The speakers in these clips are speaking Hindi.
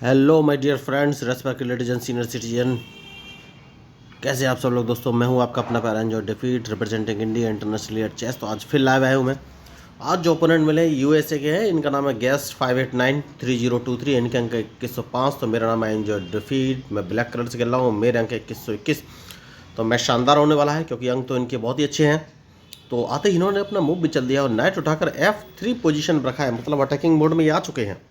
Hello my dear friends, respected ladies and senior citizen. कैसे आप सब लोग दोस्तों। मैं हूं आपका अपना पैरा एंजॉय डिफीट representing India internationally at chess. तो आज फिर लाइव आया हूं मैं। आज जो ओपोनेंट मिले यूएसए के हैं, इनका नाम है गेस्ट 5893023। इनके अंक 2105। तो मेरा नाम है एंजॉय डिफीट। मैं ब्लैक कलर से खेल रहा हूँ। मेरे अंक 2121। तो मैच शानदार होने वाला है क्योंकि अंक तो इनके बहुत ही अच्छे हैं। तो आते ही इन्होंने अपना मूव भी चल दिया और नाइट उठाकर F3 पोजीशन रखा है, मतलब अटैकिंग मोड में ये आ चुके हैं।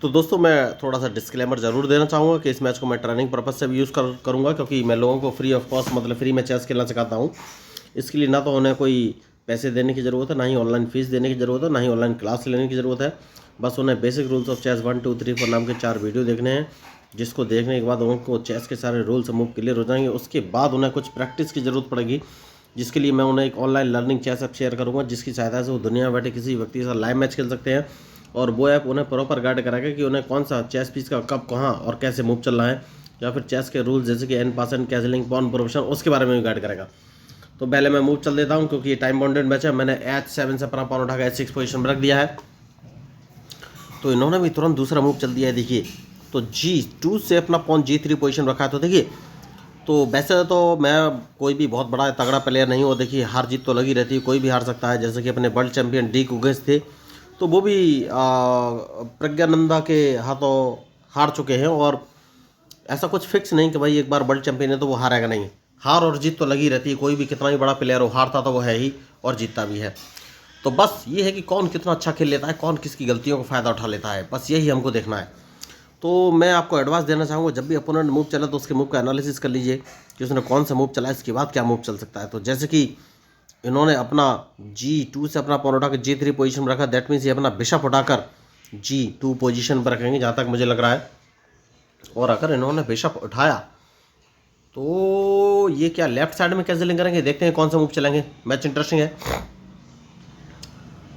तो दोस्तों मैं थोड़ा सा डिस्क्लेमर ज़रूर देना चाहूँगा कि इस मैच को मैं ट्रेनिंग पर्पज़ से भी यूज़ करूँगा, क्योंकि मैं लोगों को फ्री ऑफ कॉस्ट, मतलब फ्री में चेस खेलना सिखाता हूँ। इसके लिए ना तो उन्हें कोई पैसे देने की ज़रूरत है, ना ही ऑनलाइन फीस देने की ज़रूरत है, ना ही ऑनलाइन क्लास लेने की ज़रूरत है। बस उन्हें बेसिक रूल्स ऑफ चेस 1 2 3 4 नाम के 4 वीडियो देखने हैं, जिसको देखने के बाद उनको चेस के सारे रूल्स मूव क्लियर हो जाएंगे। उसके बाद उन्हें कुछ प्रैक्टिस की ज़रूरत पड़ेगी, जिसके लिए मैं उन्हें एक online learning chess app share करूँगा, जिसकी सहायता से वो दुनिया में बैठे किसी व्यक्ति के साथ लाइव मैच खेल सकते हैं। और वो ऐप उन्हें प्रॉपर गाइड कराएगा कि उन्हें कौन सा चेस पीस का कब कहाँ और कैसे मूव चल रहा है, या फिर चेस के रूल्स जैसे कि एन पासन, कैसलिंग, पॉन प्रोफेशन, उसके बारे में भी गाइड करेगा। तो पहले मैं मूव चल देता हूँ क्योंकि ये टाइम बाउंडेड मैच है। मैंने H7 से अपना पॉन उठाकर H6 पोजीशन में रख दिया है। तो इन्होंने भी तुरंत दूसरा मूव चल दिया है, देखिए। तो G2 से अपना पॉन G3 पोजीशन रखा है। तो देखिए, तो वैसे तो मैं कोई भी बहुत बड़ा तगड़ा प्लेयर नहीं हूँ। देखिए, हार जीत तो लगी रहती है, कोई भी हार सकता है। जैसे कि अपने वर्ल्ड चैंपियन डी कुगेस थे, तो वो भी प्रज्ञानंदा के हाथों हार चुके हैं। और ऐसा कुछ फिक्स नहीं कि भाई एक बार वर्ल्ड चैंपियन है तो वो हारेगा, नहीं। हार और जीत तो लगी रहती है, कोई भी कितना ही बड़ा प्लेयर हो, हारता तो वो है ही और जीतता भी है। तो बस ये है कि कौन कितना अच्छा खेल लेता है, कौन किसकी गलतियों का फ़ायदा उठा लेता है, बस यही हमको देखना है। तो मैं आपको एडवाइस देना चाहूँगा, जब भी अपोनेंट मूव चला तो उसके मूव का एनालिसिस कर लीजिए कि उसने कौन सा मूव चला है, इसके बाद क्या मूव चल सकता है। तो जैसे कि इन्होंने अपना G2 से अपना पॉन उठाकर G3 पोजीशन में रखा, दैट मीन्स ये अपना बिशप उठाकर G2 पोजीशन पर रखेंगे, जहाँ तक मुझे लग रहा है। और अगर इन्होंने बिशप उठाया तो ये क्या लेफ्ट साइड में कैंसिलिंग करेंगे, देखते हैं कौन सा मूव चलेंगे। मैच इंटरेस्टिंग है,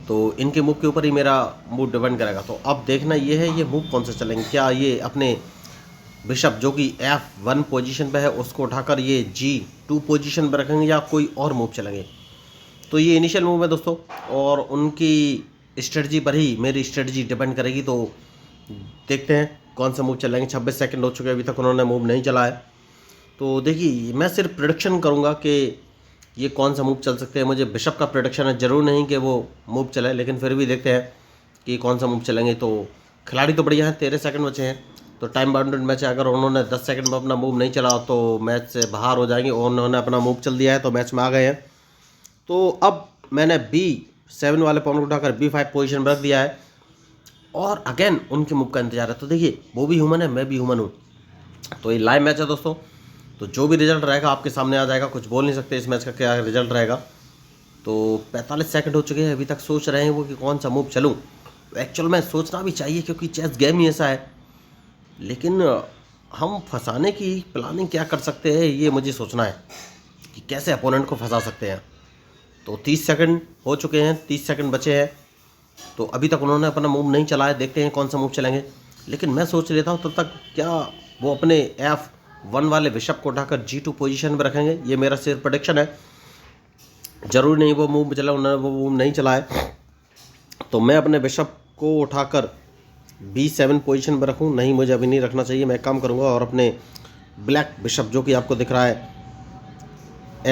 तो इनके मूव के ऊपर ही मेरा मूव डिपेंड करेगा। तो अब देखना ये है, ये मूव कौन से चलेंगे। क्या ये अपने बिशप जो कि F1 पोजीशन पे है उसको उठाकर ये G2 पोजीशन पे रखेंगे, या कोई और मूव चलेंगे। तो ये इनिशियल मूव है दोस्तों, और उनकी स्ट्रेटजी पर ही मेरी स्ट्रेटजी डिपेंड करेगी। तो देखते हैं कौन सा मूव चलेंगे। 26 सेकंड हो चुके हैं, अभी तक उन्होंने मूव नहीं चला है। तो देखिए, मैं सिर्फ प्रेडिक्शन करूंगा कि ये कौन सा मूव चल सकते हैं। मुझे बिशप का प्रेडिक्शन है, ज़रूर नहीं कि वो मूव चले, लेकिन फिर भी देखते हैं कि कौन सा मूव चलेंगे। तो खिलाड़ी तो बढ़िया है, 13 सेकंड बचे हैं, तो टाइम बाउंडेड मैच है। अगर उन्होंने 10 सेकंड में अपना मूव नहीं चला तो मैच से बाहर हो जाएंगे, और उन्होंने अपना मूव चल दिया है तो मैच में आ गए हैं। तो अब मैंने B7 वाले पॉन को उठाकर B5 पोजीशन में रख दिया है, और अगेन उनके मूव का इंतजार है। तो देखिए, वो भी ह्यूमन है, मैं भी ह्यूमन हूँ। तो ये लाइव मैच है दोस्तों, तो जो भी रिजल्ट रहेगा आपके सामने आ जाएगा। कुछ बोल नहीं सकते इस मैच का क्या रिजल्ट रहेगा। तो 45 सेकंड हो चुके हैं, अभी तक सोच रहे हैं वो कि कौन सा मूव चलूँ। एक्चुअल में सोचना भी चाहिए क्योंकि चेस गेम ही ऐसा है, लेकिन हम फंसाने की प्लानिंग क्या कर सकते हैं, ये मुझे सोचना है कि कैसे अपोनेंट को फंसा सकते हैं। तो 30 सेकंड हो चुके हैं, 30 सेकंड बचे हैं। तो अभी तक उन्होंने अपना मूव नहीं चलाया, देखते हैं कौन सा मूव चलेंगे। लेकिन मैं सोच लेता हूँ तब तक क्या वो अपने F1 वाले बिशप को उठाकर G2 पोजीशन में रखेंगे। ये मेरा सिर्फ प्रेडिक्शन है, जरूरी नहीं वो मूव चला, उन्होंने वो मूव नहीं चलाया। तो मैं अपने बिशप को उठाकर B7 पोजीशन में रखूँ, नहीं मुझे अभी नहीं रखना चाहिए। मैं एक काम करूँगा और अपने ब्लैक बिशप जो कि आपको दिख रहा है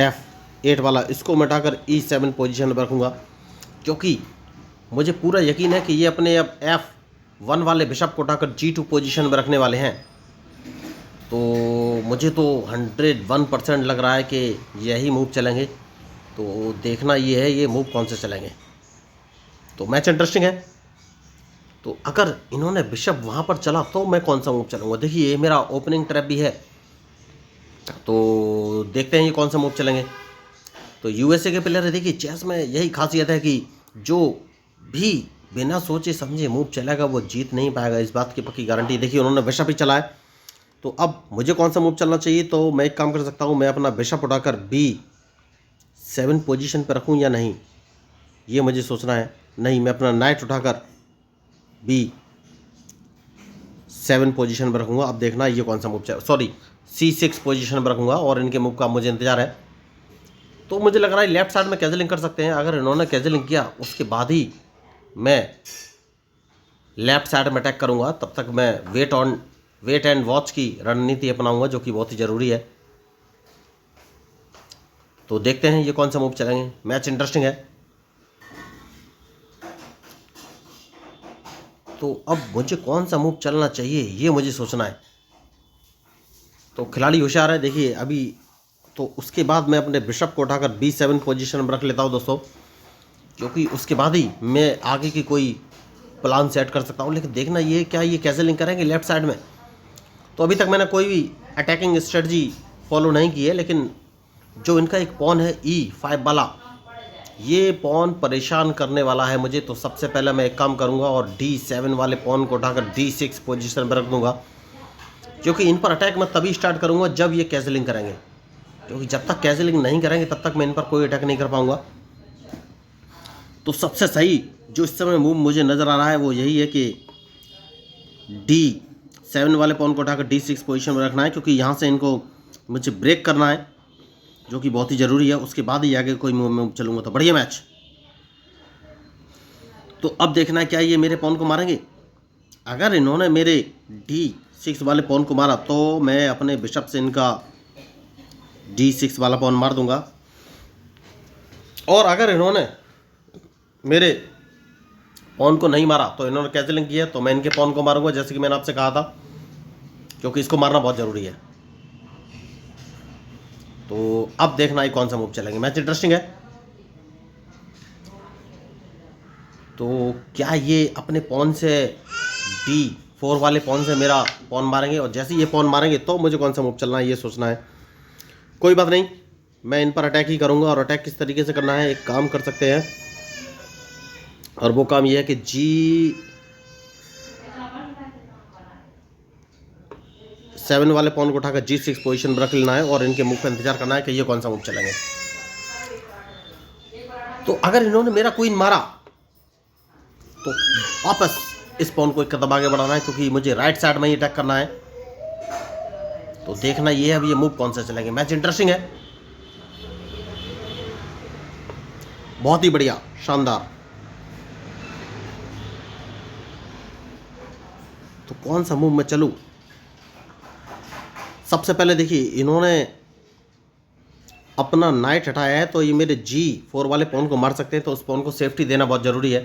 F8 वाला, इसको मैं उठाकर E7 पोजीशन में रखूँगा, क्योंकि मुझे पूरा यकीन है कि ये अपने अब F1 वाले बिशप को उठाकर G2 पोजीशन में रखने वाले हैं। तो मुझे तो 101% लग रहा है कि यही मूव चलेंगे। तो देखना ये है ये मूव कौन से चलेंगे। तो मैच इंटरेस्टिंग है। तो अगर इन्होंने बिशप वहाँ पर चला तो मैं कौन सा मूव चलूँगा। देखिए, ये मेरा ओपनिंग ट्रैप भी है, तो देखते हैं ये कौन सा मूव चलेंगे। तो यूएसए के प्लेयर है, देखिए चेस में यही खासियत है कि जो भी बिना सोचे समझे मूव चलेगा वो जीत नहीं पाएगा, इस बात की पक्की गारंटी। देखिए, उन्होंने बिशप ही चला है, तो अब मुझे कौन सा मूव चलना चाहिए। तो मैं एक काम कर सकता हूँ, मैं अपना बिशप उठाकर B7 पोजीशन पर रखूँ या नहीं, ये मुझे सोचना है। नहीं, मैं अपना नाइट उठाकर B7 पोजीशन पर रखूँगा। अब देखना ये कौन सा मूव चल, सॉरी C6 पोजीशन पर रखूँगा, और इनके मूव का मुझे इंतजार है। तो मुझे लग रहा है लेफ्ट साइड में कैजलिंग कर सकते हैं। अगर इन्होंने कैजलिंग किया उसके बाद ही मैं लेफ्ट साइड में अटैक करूँगा, तब तक मैं वेट एंड वॉच की रणनीति अपनाऊंगा, जो कि बहुत ही ज़रूरी है। तो देखते हैं ये कौन सा मूव चलेंगे। मैच इंटरेस्टिंग है। तो अब मुझे कौन सा मूव चलना चाहिए ये मुझे सोचना है। तो खिलाड़ी होशियार है, देखिए अभी। तो उसके बाद मैं अपने बिशप को उठाकर B7 पोजीशन में रख लेता हूँ दोस्तों, क्योंकि उसके बाद ही मैं आगे की कोई प्लान सेट कर सकता हूँ। लेकिन देखना ये क्या ये कैसे लिंक करेंगे लेफ्ट साइड में। तो अभी तक मैंने कोई भी अटैकिंग स्ट्रेटजी फॉलो नहीं की है, लेकिन जो इनका एक पॉन है E5 वाला, ये पॉन परेशान करने वाला है मुझे। तो सबसे पहले मैं एक काम करूंगा और D7 वाले पॉन को उठाकर D6 पोजीशन पर रख दूंगा, क्योंकि इन पर अटैक मैं तभी स्टार्ट करूंगा जब ये कैसलिंग करेंगे, क्योंकि जब तक कैसलिंग नहीं करेंगे तब तक मैं इन पर कोई अटैक नहीं कर पाऊंगा। तो सबसे सही जो इस समय मूव मुझे नज़र आ रहा है वो यही है कि D7 वाले पॉन को उठाकर D6 पोजीशन में रखना है, क्योंकि यहाँ से इनको मुझे ब्रेक करना है, जो कि बहुत ही ज़रूरी है। उसके बाद ही आगे कोई मूव में चलूँगा। तो बढ़िया मैच। तो अब देखना है क्या ये मेरे पॉन को मारेंगे। अगर इन्होंने मेरे D6 वाले पॉन को मारा तो मैं अपने बिशप से इनका D6 वाला पॉन मार दूंगा, और अगर इन्होंने मेरे पॉन को नहीं मारा तो इन्होंने कैंसिलिंग की है, तो मैं इनके पॉन को मारूंगा, जैसे कि मैंने आपसे कहा था, क्योंकि इसको मारना बहुत ज़रूरी है। तो अब देखना है कौन सा मूव चलेंगे। मैच इंटरेस्टिंग है। तो क्या ये अपने पॉन से D4 वाले पॉन से मेरा पॉन मारेंगे, और जैसे ये पॉन मारेंगे तो मुझे कौन सा मूव चलना है ये सोचना है। कोई बात नहीं, मैं इन पर अटैक ही करूंगा। और अटैक किस तरीके से करना है, एक काम कर सकते हैं, और वो काम ये है कि G7 वाले पॉन को उठाकर G6 पोजीशन पर रख लेना है, और इनके मूव का इंतजार करना है कि ये कौन सा मूव चलेंगे। तो अगर इन्होंने मेरा क्वीन मारा तो वापस इस पॉन को एक कदम आगे बढ़ाना है, क्योंकि मुझे राइट साइड में ही अटैक करना है। तो देखना ये है अब ये मूव कौन सा चलेंगे। मैच इंटरेस्टिंग है, बहुत ही बढ़िया, शानदार। तो कौन सा मूव मैं चलूं। सबसे पहले देखिए इन्होंने अपना नाइट हटाया है, तो ये मेरे G4 वाले पॉन को मार सकते हैं, तो उस पॉन को सेफ्टी देना बहुत ज़रूरी है।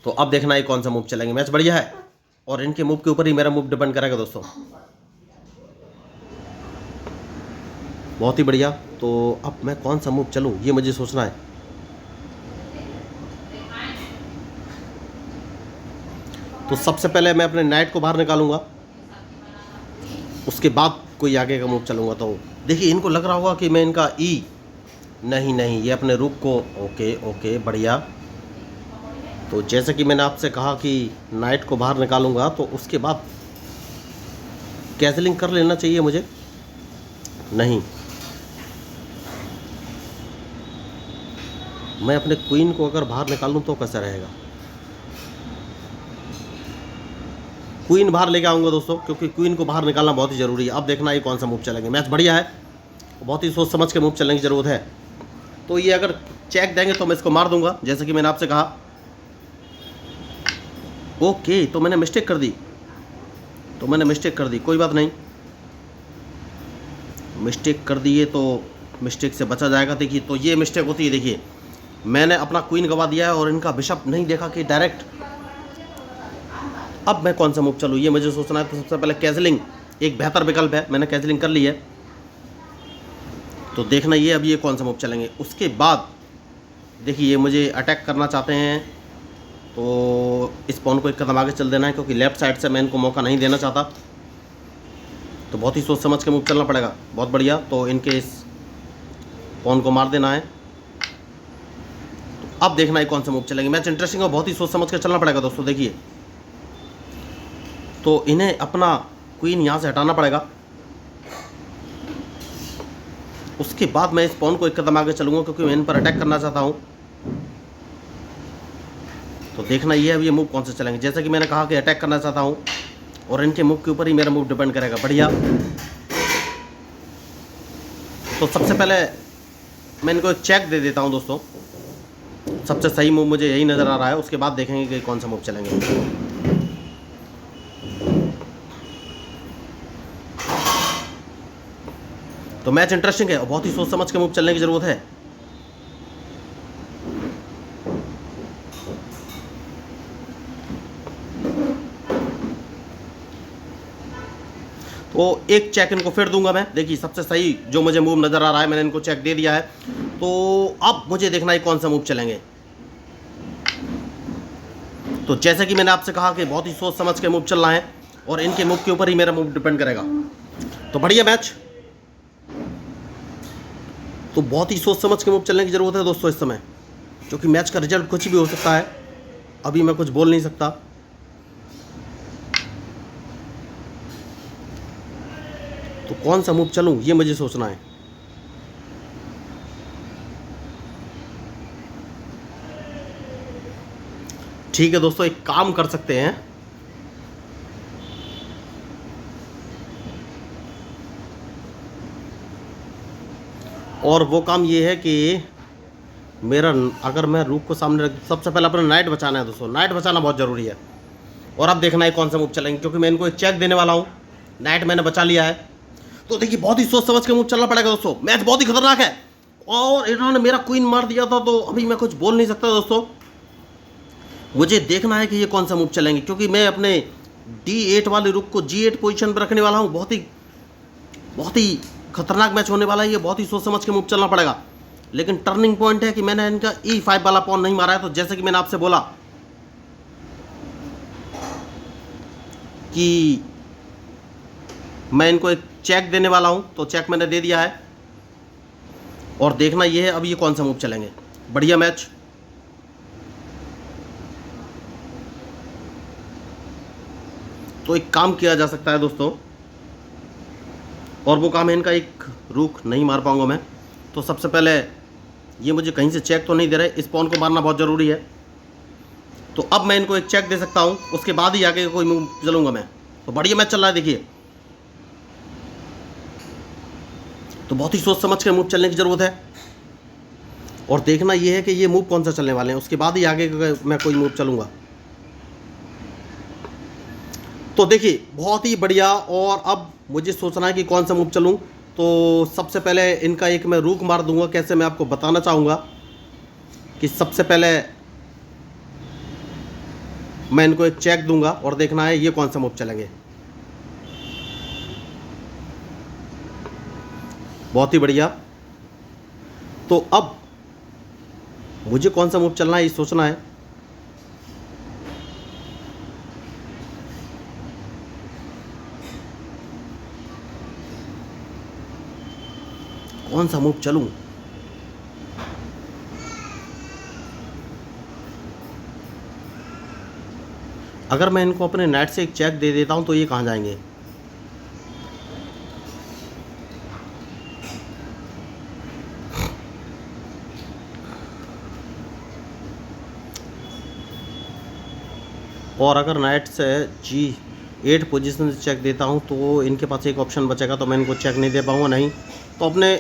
तो अब देखना है कौन सा मूव चलेंगे। मैच बढ़िया है, और इनके मूव के ऊपर ही मेरा मूव डिपेंड करेगा दोस्तों। बहुत ही बढ़िया। तो अब मैं कौन सा मूव चलूं ये मुझे सोचना है। तो सबसे पहले मैं अपने नाइट को बाहर निकालूंगा, उसके बाद कोई आगे का मूव चलूंगा। तो देखिए इनको लग रहा होगा कि मैं इनका नहीं, ये अपने रूक को ओके बढ़िया। तो जैसे कि मैंने आपसे कहा कि नाइट को बाहर निकालूंगा, तो उसके बाद कैसलिंग कर लेना चाहिए मुझे। नहीं, मैं अपने क्वीन को अगर बाहर निकालूं तो कैसा रहेगा। क्वीन बाहर लेके आऊँगा दोस्तों, क्योंकि क्वीन को बाहर निकालना बहुत ही ज़रूरी है। अब देखना ये कौन सा मूव चलेंगे। मैच बढ़िया है, बहुत ही सोच समझ के मूव चलने की ज़रूरत है। तो ये अगर चेक देंगे तो मैं इसको मार दूंगा, जैसे कि मैंने आपसे कहा। ओके, तो मैंने मिस्टेक कर दी, कोई बात नहीं, मिस्टेक कर दिए तो मिस्टेक से बचा जाएगा। देखिए तो ये मिस्टेक होती है। देखिए मैंने अपना क्वीन गवा दिया है और इनका बिशप नहीं देखा कि डायरेक्ट। अब मैं कौन सा मूव चलूँ ये मुझे सोचना है। तो सबसे पहले कैसलिंग एक बेहतर विकल्प है, मैंने कैसलिंग कर ली है। तो देखना ये अब ये कौन सा मूव चलेंगे। उसके बाद देखिए ये मुझे अटैक करना चाहते हैं, तो इस पॉन को एक कदम आगे चल देना है, क्योंकि लेफ्ट साइड से मैं इनको मौका नहीं देना चाहता। तो बहुत ही सोच समझ के मूव चलना पड़ेगा। बहुत बढ़िया। तो इनके इस पॉन को मार देना है। तो अब देखना है कौन सा मूव चलेंगे। मैच इंटरेस्टिंग और बहुत ही सोच समझ के चलना पड़ेगा दोस्तों। देखिए तो इन्हें अपना क्वीन यहाँ से हटाना पड़ेगा। उसके बाद मैं इस पॉन को एक कदम आगे चलूँगा, क्योंकि मैं इन पर अटैक करना चाहता हूँ। तो देखना ये है अब ये मूव कौन से चलेंगे। जैसा कि मैंने कहा कि अटैक करना चाहता हूँ, और इनके मूव के ऊपर ही मेरा मूव डिपेंड करेगा। बढ़िया। तो सबसे पहले मैं इनको एक चेक दे देता हूँ दोस्तों। सबसे सही मूव मुझे यही नज़र आ रहा है, उसके बाद देखेंगे कि कौन सा मूव चलेंगे। तो मैच इंटरेस्टिंग है और बहुत ही सोच समझ के मूव चलने की ज़रूरत है। तो एक चेक इनको फिर दूंगा मैं। देखिए सबसे सही जो मुझे मूव नज़र आ रहा है, मैंने इनको चेक दे दिया है। तो अब मुझे देखना है कौन सा मूव चलेंगे। तो जैसे कि मैंने आपसे कहा कि बहुत ही सोच समझ के मूव चलना है और इनके मूव के ऊपर ही मेरा मूव डिपेंड करेगा। तो बढ़िया मैच, तो बहुत ही सोच समझ के मूव चलने की ज़रूरत है दोस्तों इस समय, क्योंकि मैच का रिजल्ट कुछ भी हो सकता है। अभी मैं कुछ बोल नहीं सकता। तो कौन सा मूव चलूं ये मुझे सोचना है। ठीक है दोस्तों, एक काम कर सकते हैं, और वो काम ये है कि मेरा, अगर मैं रूक को सामने रख, सबसे पहले अपना नाइट बचाना है दोस्तों। नाइट बचाना बहुत ज़रूरी है। और अब देखना है कौन सा मूव चलेंगे, क्योंकि मैं इनको एक चेक देने वाला हूँ। नाइट मैंने बचा लिया है। तो देखिए बहुत ही सोच समझ के मूव चलना पड़ेगा दोस्तों। मैच बहुत ही खतरनाक है और इन्होंने मेरा क्वीन मार दिया था, तो अभी मैं कुछ बोल नहीं सकता दोस्तों। मुझे देखना है कि ये कौन सा मूव चलेंगे, क्योंकि मैं अपने D8 वाले रुक को G8 पोजीशन पर रखने वाला हूँ। बहुत ही खतरनाक मैच होने वाला है ये। बहुत ही सोच समझ के मूव चलना पड़ेगा। लेकिन टर्निंग पॉइंट है कि मैंने इनका E5 वाला पॉन नहीं मारा है। तो जैसे कि मैंने आपसे बोला कि मैं इनको एक चेक देने वाला हूं, तो चेक मैंने दे दिया है और देखना ये है अब ये कौन सा मूव चलेंगे। बढ़िया मैच। तो एक काम किया जा सकता है दोस्तों, और वो काम है इनका एक रूक नहीं मार पाऊंगा मैं। तो सबसे पहले ये मुझे कहीं से चेक तो नहीं दे रहे, इस पॉन को मारना बहुत ज़रूरी है। तो अब मैं इनको एक चेक दे सकता हूं, उसके बाद ही आगे कोई मूव चलूंगा मैं। तो बढ़िया मैच चल रहा है देखिए। तो बहुत ही सोच समझ के मूव चलने की ज़रूरत है और देखना ये है कि ये मूव कौन सा चलने वाले हैं, उसके बाद ही आगे मैं कोई मूव चलूँगा। तो देखिए बहुत ही बढ़िया। और अब मुझे सोचना है कि कौन सा मूव चलूँ। तो सबसे पहले इनका एक मैं रूक मार दूंगा। कैसे, मैं आपको बताना चाहूँगा कि सबसे पहले मैं इनको एक चेक दूंगा और देखना है ये कौन सा मूव चलेंगे। बहुत ही बढ़िया। तो अब मुझे कौन सा मूव चलना है ये सोचना है। कौन सा मूव चलूं। अगर मैं इनको अपने नाइट से एक चेक दे देता हूं तो ये कहां जाएंगे। और अगर नाइट से G8 पोजीशन से चेक देता हूं तो इनके पास एक ऑप्शन बचेगा, तो मैं इनको चेक नहीं दे पाऊंगा। नहीं तो अपने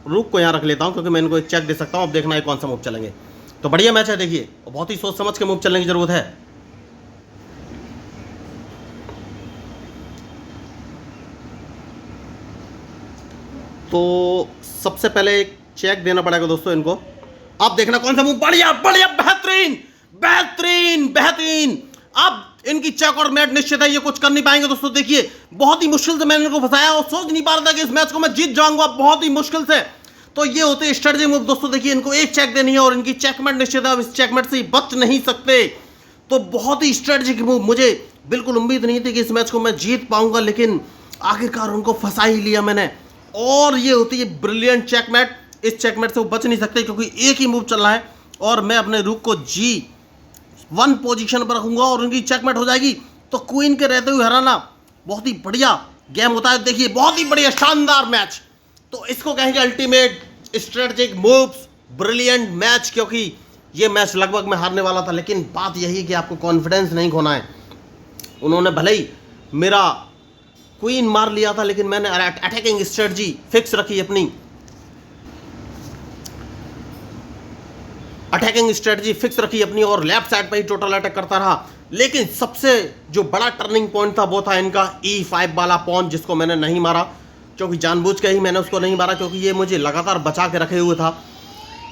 रूक को यहाँ रख लेता हूं, क्योंकि मैं इनको एक चेक दे सकता हूं। अब देखना है कौन सा मूव चलेंगे। तो बढ़िया मैच है देखिए, और बहुत ही सोच समझ के मूव चलने की ज़रूरत है। तो सबसे पहले एक चेक देना पड़ेगा दोस्तों इनको। अब देखना कौन सा मूव। बढ़िया बढ़िया, बेहतरीन बेहतरीन बेहतरीन। अब इनकी चेक और मैच निश्चित है, ये कुछ कर नहीं पाएंगे दोस्तों। देखिए बहुत ही मुश्किल से मैंने इनको फंसाया और सोच नहीं पा रहा था कि इस मैच को मैं जीत जाऊंगा, बहुत ही मुश्किल से। तो ये होते स्ट्रेटजी मूव दोस्तों। देखिए इनको एक चेक देनी है और इनकी चेकमेट निश्चित है। अब इस चेकमेट से बच नहीं सकते। तो बहुत ही स्ट्रेटजी मूव। मुझे बिल्कुल उम्मीद नहीं थी कि इस मैच को मैं जीत पाऊंगा, लेकिन आखिरकार उनको फंसा ही लिया मैंने। और ये होती है ब्रिलियंट चेकमेट। इस चेकमेट से वो बच नहीं सकते, क्योंकि एक ही मूव चल रहा है और मैं अपने रूक को G1 पोजीशन पर रखूंगा और उनकी चेकमेट हो जाएगी। तो क्वीन के रहते हुए हराना बहुत ही बढ़िया गेम होता है। देखिए बहुत ही बढ़िया शानदार मैच। तो इसको कहेंगे ultimate strategic moves, brilliant match. क्योंकि ये मैच लगभग मैं हारने वाला था, लेकिन बात यही कि आपको कॉन्फिडेंस नहीं खोना है। उन्होंने भले ही मेरा क्वीन मार लिया था, लेकिन मैंने अटैकिंग स्ट्रेटजी फिक्स रखी अपनी। अटैकिंग स्ट्रेटजी फिक्स रखी अपनी और लेफ्ट साइड पे ही टोटल अटैक करता रहा। लेकिन सबसे जो बड़ा टर्निंग पॉइंट था वो था इनका E5 वाला पॉन, जिसको मैंने नहीं मारा, क्योंकि जानबूझ के ही मैंने उसको नहीं मारा, क्योंकि ये मुझे लगातार बचा के रखे हुए था।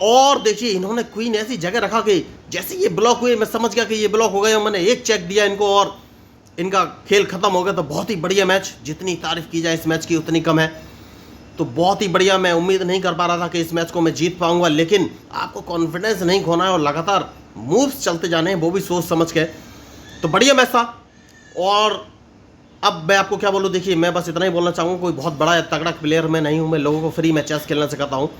और देखिए इन्होंने क्वीन ऐसी जगह रखा कि जैसे ये ब्लॉक हुए मैं समझ गया कि ये ब्लॉक हो गए, और मैंने एक चेक दिया इनको और इनका खेल खत्म हो गया। तो बहुत ही बढ़िया मैच, जितनी तारीफ की जाए इस मैच की उतनी कम है। तो बहुत ही बढ़िया, मैं उम्मीद नहीं कर पा रहा था कि इस मैच को मैं जीत पाऊंगा, लेकिन आपको कॉन्फिडेंस नहीं खोना है और लगातार मूव्स चलते जाने हैं, वो भी सोच समझ के। तो बढ़िया मैच था। और अब मैं आपको क्या बोलूँ, देखिए मैं बस इतना ही बोलना चाहूँगा, कोई बहुत बड़ा या तगड़ा प्लेयर मैं नहीं हूँ। मैं लोगों को फ्री में चेस खेलना सिखाता हूँ।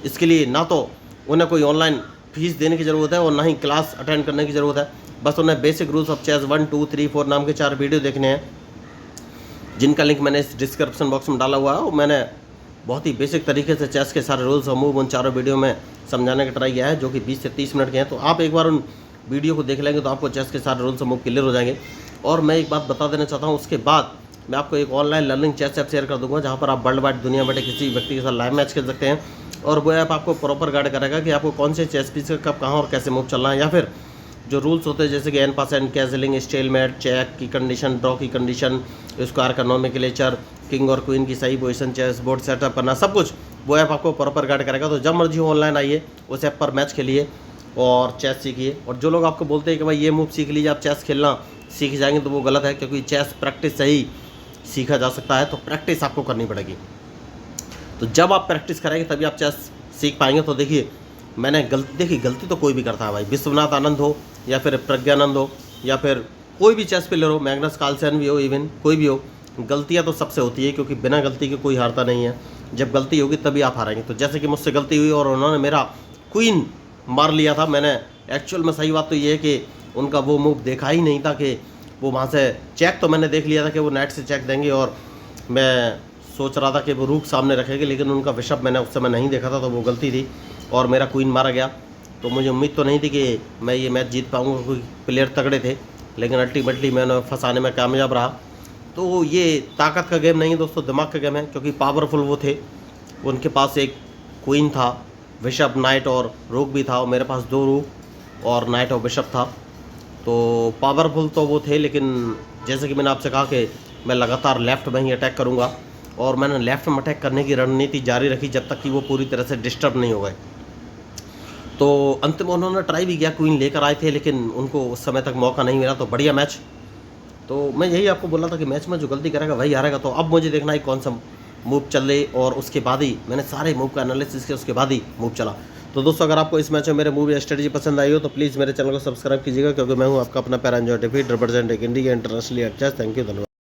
इसके लिए ना तो उन्हें कोई ऑनलाइन फीस देने की ज़रूरत है और ना ही क्लास अटेंड करने की ज़रूरत है। बस उन्हें बेसिक रूल्स ऑफ चेस 1, 2, 3, 4 नाम के 4 वीडियो देखने हैं, जिनका लिंक मैंने इस डिस्क्रिप्शन बॉक्स में डाला हुआ है। और मैंने बहुत ही बेसिक तरीके से चेस के सारे रूल्स और मूव उन चारों वीडियो में समझाने का ट्राई किया है, जो कि 20 से 30 मिनट के हैं। तो आप एक बार उन वीडियो को देख लेंगे तो आपको चेस के सारे रूल्स और मूव क्लियर हो जाएंगे। और मैं एक बात बता देना चाहता हूँ, उसके बाद मैं आपको एक online learning chess app share कर दूंगा, जहाँ पर आप वर्ल्ड वाइड दुनिया बैठे किसी व्यक्ति के साथ लाइव मैच खेल सकते हैं। और वो ऐप आपको प्रॉपर गाइड करेगा कि आपको कौन से चेस पीस का कब कहाँ और कैसे मूव चलना है, या फिर जो रूल्स होते हैं जैसे कि n%, कैजलिंग, स्टेलमेट, चेक की कंडीशन, ड्रॉ की कंडीशन, स्क्वायर का नोमेनक्लेचर, किंग और क्वीन की सही पोजीशन, चेस बोर्ड सेटअप करना, सब कुछ वो ऐप आपको प्रॉपर गाइड करेगा। तो जब मर्जी हो ऑनलाइन आइए, उस ऐप पर मैच खेलिए और चेस सीखिए। और जो लोग आपको बोलते हैं कि भाई ये मूव सीख लीजिए आप चेस खेलना सीख जाएंगे, तो वो गलत है, क्योंकि चेस प्रैक्टिस से ही सीखा जा सकता है। तो प्रैक्टिस आपको करनी पड़ेगी। तो जब आप प्रैक्टिस करेंगे तभी आप चेस सीख पाएंगे। तो देखिए मैंने गलती तो कोई भी करता है भाई, विश्वनाथ आनंद हो या फिर प्रज्ञानंद हो या फिर कोई भी चेस प्लेयर हो, मैग्नस कार्लसन भी हो, इवन कोई भी हो, गलतियां तो सबसे होती है, क्योंकि बिना गलती के कोई हारता नहीं है। जब गलती होगी तभी आप हारेंगे। तो जैसे कि मुझसे गलती हुई और उन्होंने मेरा क्वीन मार लिया था, मैंने एक्चुअल में सही बात तो ये है कि उनका वो मूव देखा ही नहीं था कि वो वहाँ से चेक, तो मैंने देख लिया था कि वो नेट से चेक देंगे और मैं सोच रहा था कि वो रूक सामने रखेंगे, लेकिन उनका बिशप मैंने उस समय नहीं देखा था, तो वो गलती थी और मेरा क्वीन मारा गया। तो मुझे उम्मीद तो नहीं थी कि मैं ये मैच जीत पाऊँगा, कोई प्लेयर तगड़े थे, लेकिन अल्टीमेटली मैंने फंसाने में कामयाब रहा। तो ये ताकत का गेम नहीं है दोस्तों, दिमाग का गेम है, क्योंकि पावरफुल वो थे। उनके पास एक क्वीन था, बिशप, नाइट और रूक भी था, और मेरे पास 2 रूक और नाइट और बिशप था। तो पावरफुल तो वो थे, लेकिन जैसे कि मैंने आपसे कहा कि मैं लगातार लेफ़्ट में ही अटैक करूँगा, और मैंने लेफ़्ट में अटैक करने की रणनीति जारी रखी जब तक कि वो पूरी तरह से डिस्टर्ब नहीं हो गए। तो अंत में उन्होंने ट्राई भी किया, क्वीन लेकर आए थे, लेकिन उनको उस समय तक मौका नहीं मिला। तो बढ़िया मैच। तो मैं यही आपको बोला था कि मैच में जो गलती करेगा वही हारेगा। तो अब मुझे देखना है कौन सा मूव चल रही, और उसके बाद ही मैंने सारे मूव का एनालिसिस किया, उसके बाद ही मूव चला। तो दोस्तों अगर आपको इस मैच में मेरे मूव या स्ट्रेटजी पसंद आई हो तो प्लीज़ मेरे चैनल को सब्सक्राइब कीजिएगा, क्योंकि मैं हूँ आपका अपना पैरा एंजॉय डेफीट representing India internationally at chess. Thank you, धन्यवाद।